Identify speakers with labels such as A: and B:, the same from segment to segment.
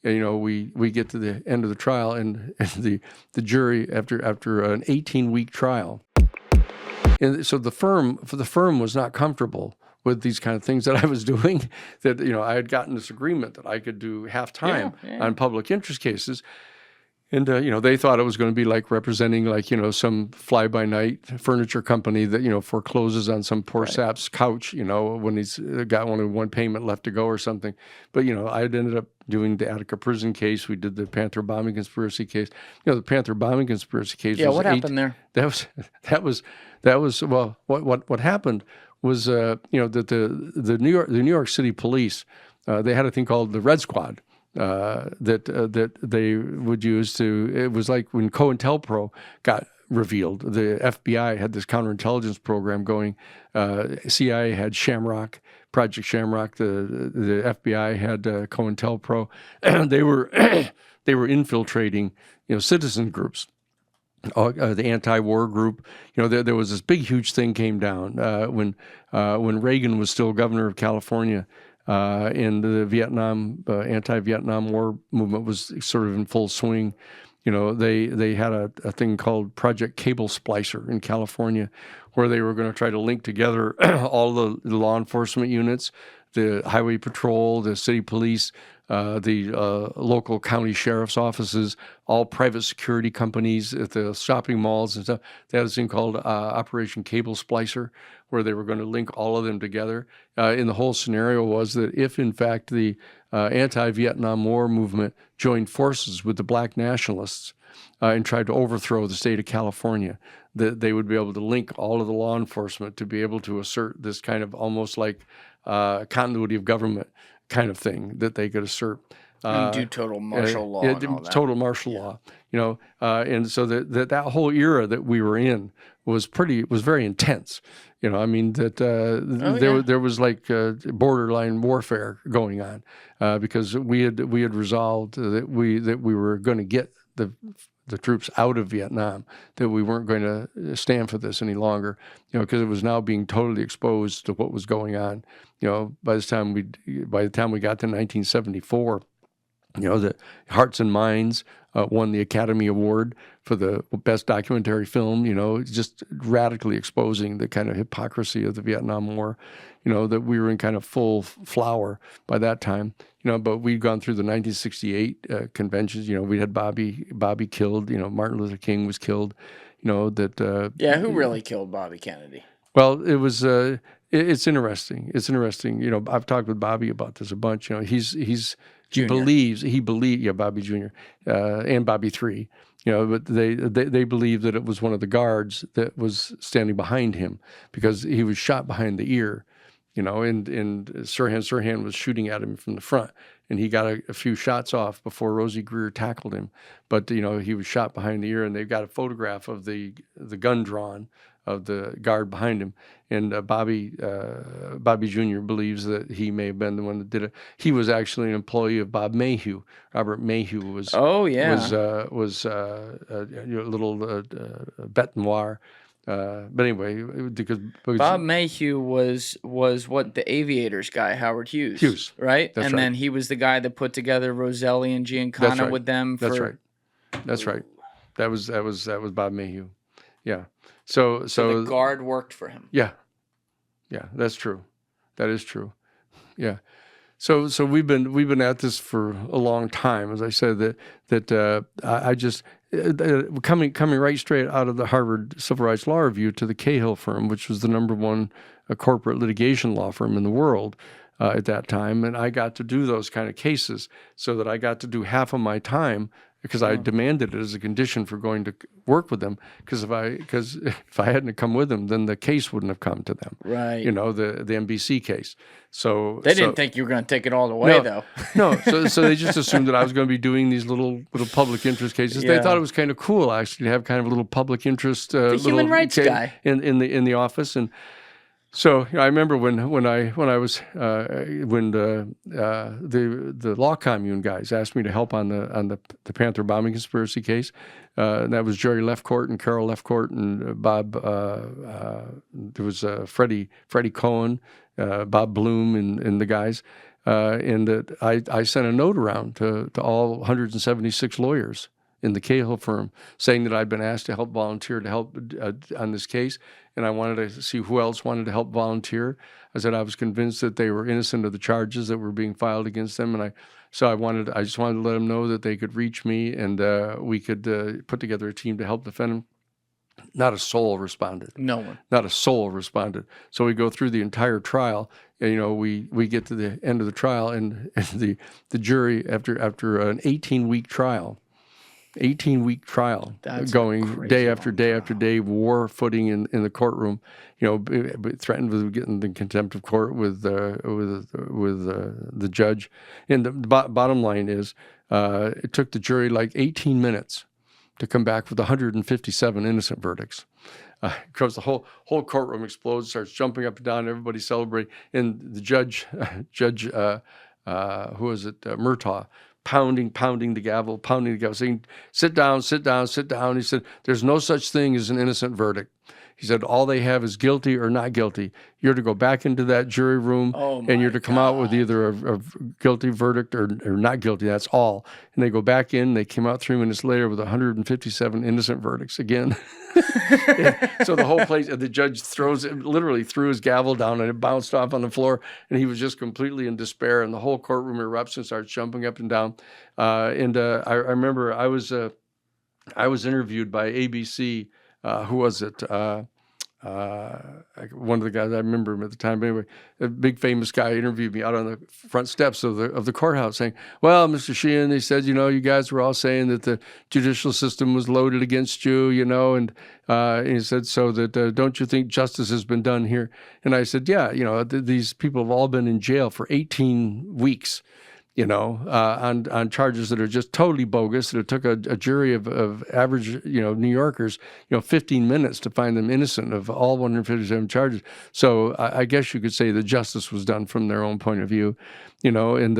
A: And, we get to the end of the trial, and the jury, after an 18-week trial, and so the firm was not comfortable with these kind of things that I was doing. That I had gotten this agreement that I could do half time on public interest cases. And, they thought it was going to be like representing some fly-by-night furniture company that, forecloses on some poor sap's couch, when he's got only one payment left to go or something. But, I had ended up doing the Attica prison case. We did the Panther bombing conspiracy case. The Panther bombing conspiracy case.
B: Yeah, what happened there?
A: That was well, what happened was, that the New York City police, they had a thing called the Red Squad. That they would use it was like when COINTELPRO got revealed. The FBI had this counterintelligence program going. CIA had Shamrock, Project Shamrock. The FBI had COINTELPRO. They were infiltrating, citizen groups. The anti-war group, there was this big, huge thing came down when Reagan was still governor of California. And the anti-Vietnam War movement was sort of in full swing. They had a thing called Project Cable Splicer in California, where they were going to try to link together all the law enforcement units, the highway patrol, the city police, the local county sheriff's offices, all private security companies at the shopping malls and stuff. They had this thing called Operation Cable Splicer, where they were going to link all of them together. And the whole scenario was that if, in fact, the anti-Vietnam War movement joined forces with the black nationalists and tried to overthrow the state of California, that they would be able to link all of the law enforcement to be able to assert this kind of almost like continuity of government kind of thing that they could assert.
B: And do total martial law and all that.
A: Total martial law, and so that whole era that we were in was very intense. There was like borderline warfare going on because we had resolved that we were going to get the troops out of Vietnam, that we weren't going to stand for this any longer, because it was now being totally exposed to what was going on. By the time we got to 1974, the Hearts and Minds won the Academy Award for the best documentary film, just radically exposing the kind of hypocrisy of the Vietnam War, that we were in kind of full flower by that time, but we'd gone through the 1968 conventions, we had Bobby killed, Martin Luther King was killed,
B: who really killed Bobby Kennedy?
A: Well, it was, it's interesting. It's interesting. I've talked with Bobby about this a bunch, he believes, Bobby Jr. And Bobby III, but they believe that it was one of the guards that was standing behind him because he was shot behind the ear, and Sirhan was shooting at him from the front, and he got a few shots off before Rosie Greer tackled him, but he was shot behind the ear, and they've got a photograph of the gun drawn of the guard behind him. And Bobby Jr. believes that he may have been the one that did it. He was actually an employee of Bob Mayhew. Robert Mayhew was a little bête noire. But anyway, because
B: Bob Mayhew was what the Aviators guy, Howard Hughes, right?
A: That's right.
B: Then he was the guy that put together Roselli and Giancana with them.
A: That's right. That was Bob Mayhew. Yeah. So
B: the guard worked for him.
A: Yeah, that's true. That is true. Yeah. So we've been at this for a long time. As I said, I just coming right straight out of the Harvard Civil Rights Law Review to the Cahill firm, which was the number one corporate litigation law firm in the world at that time, and I got to do those kind of cases, so that I got to do half of my time, because I demanded it as a condition for going to work with them. Because if I hadn't come with them, then the case wouldn't have come to them.
B: Right.
A: The NBC case. So
B: they didn't think you were going to take it all the way, though.
A: No. So they just assumed that I was going to be doing these little public interest cases. Yeah. They thought it was kind of cool, actually, to have kind of a little public interest.
B: The human rights guy
A: in the office. And so I remember when the law commune guys asked me to help on the Panther bombing conspiracy case. And that was Jerry Lefcourt and Carol Lefcourt and Bob. There was Freddie Cohen, Bob Bloom, and the guys. and that I sent a note around to all 176 lawyers in the Cahill firm saying that I'd been asked to help volunteer to help on this case, and I wanted to see who else wanted to help volunteer. I said I was convinced that they were innocent of the charges that were being filed against them, and I just wanted to let them know that they could reach me, and we could put together a team to help defend them. Not a soul responded.
B: No one.
A: Not a soul responded. So we go through the entire trial, and we get to the end of the trial, and the jury after an 18-week trial. 18-week trial.
B: That's
A: going day after day after day, war footing in the courtroom. Threatened with getting the contempt of court with the judge. And the bottom line is, it took the jury like 18 minutes to come back with 157 innocent verdicts. Because the whole courtroom explodes, starts jumping up and down, everybody celebrating, and the judge, who was it, Murtaugh, pounding the gavel, saying, sit down, sit down, sit down. He said, there's no such thing as an innocent verdict. He said, all they have is guilty or not guilty. You're to go back into that jury room, and you're to come out with either a guilty verdict or not guilty. That's all. And they go back in. They came out 3 minutes later with 157 innocent verdicts again. So the whole place, the judge literally threw his gavel down, and it bounced off on the floor, and he was just completely in despair, and the whole courtroom erupts and starts jumping up and down. I remember I was interviewed by ABC. Who was it? One of the guys, I remember him at the time. But anyway, a big famous guy interviewed me out on the front steps of the courthouse, saying, "Well, Mr. Sheehan," they said, you guys were all saying that the judicial system was loaded against you, and he said, so that don't you think justice has been done here? And I said, yeah, these people have all been in jail for 18 weeks. On charges that are just totally bogus. It took a jury of average, New Yorkers, 15 minutes to find them innocent of all 157 charges. So I guess you could say the justice was done from their own point of view, and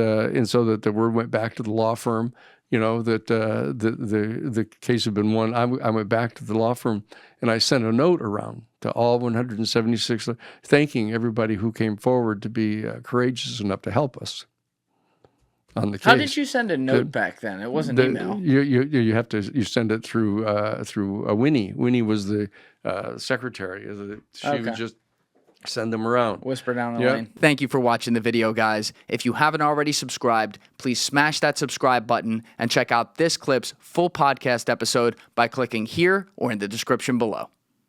A: so that the word went back to the law firm, that the case had been won. I went back to the law firm, and I sent a note around to all 176, thanking everybody who came forward to be courageous enough to help us. On the case.
B: How did you send a note back then? It wasn't email.
A: You send it through Winnie. Winnie was the secretary. She would just send them around.
B: Whisper down the lane.
C: Thank you for watching the video, guys. If you haven't already subscribed, please smash that subscribe button and check out this clip's full podcast episode by clicking here or in the description below.